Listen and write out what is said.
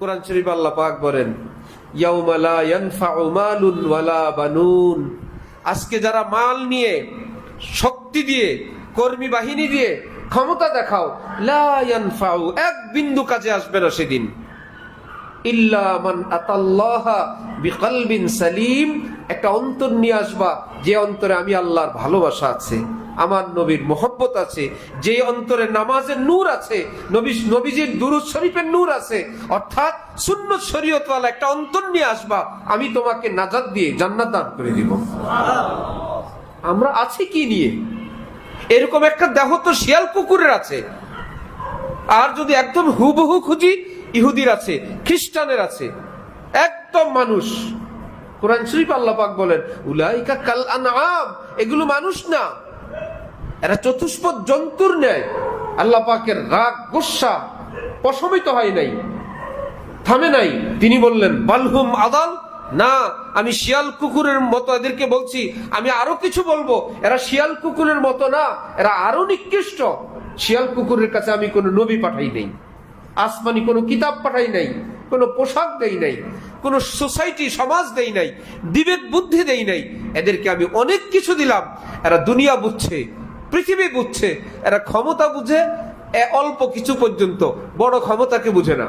কোরআন শরীফ আল্লাহ পাক বলেন, ইয়াউমা লা ইয়ানফাউ মালুন ওয়ালা বানুন। আজকে যারা মাল নিয়ে, শক্তি দিয়ে, কর্মী বাহিনী দিয়ে ক্ষমতা দেখাও, লা ইয়ানফাউ, এক বিন্দু কাজে আসবে না সেদিন। ইল্লা মান আতাল্লাহা বিকলবিন সালিম, একটা অন্তর নিয়ে আসবা যে অন্তরে আমি আল্লাহর ভালোবাসা আছে, আমার নবীর মোহব্বত আছে, যে অন্তরে নামাজের নূর আছে, নবীজির দুরূদ শরীফের নূর আছে, অর্থাৎ সুন্নত শরীয়তওয়ালা একটা অন্তর নিয়ে আসবা, আমি তোমাকে নাজাত দিয়ে জান্নাত দান করে দিব। আমরা আছি কি নিয়ে? এরকম একটা দেহ তো শিয়াল কুকুরের আছে, আর যদি একদম হুবহু খুঁজি, ইহুদির আছে, খ্রিস্টানের আছে, একদম মানুষ। কোরআন শরীফ আল্লাহ পাক বলেন, উলাইকা কাল আনআম, এগুলো মানুষ না, এরা চতুষ্পদ জন্তুর ন্যায়। আল্লাহ পাকের রাগ গুসা প্রশমিত হয় নাই, থামে নাই। তিনি বললেন বালহুম আদাল, না, আমি শিয়াল কুকুরের মতো এদেরকে বলছি, আমি আরো কিছু বলবো, এরা শিয়াল কুকুরের মতো না, এরা আরো নিকৃষ্ট। শিয়াল কুকুরের কাছে আমি কোনো নবী পাঠাই নাই, আসমানি কোনো কিতাব পাঠাই নাই, কোনো পোশাক দেই নাই, কোনো সোসাইটি সমাজ দেই নাই, বিবেক বুদ্ধি দেই নাই। এদেরকে আমি অনেক কিছু দিলাম, এরা দুনিয়া বুঝছে, পৃথিবী বুঝছে, এরা ক্ষমতা বুঝে অল্প কিছু পর্যন্ত, বড় ক্ষমতাকে বুঝে না।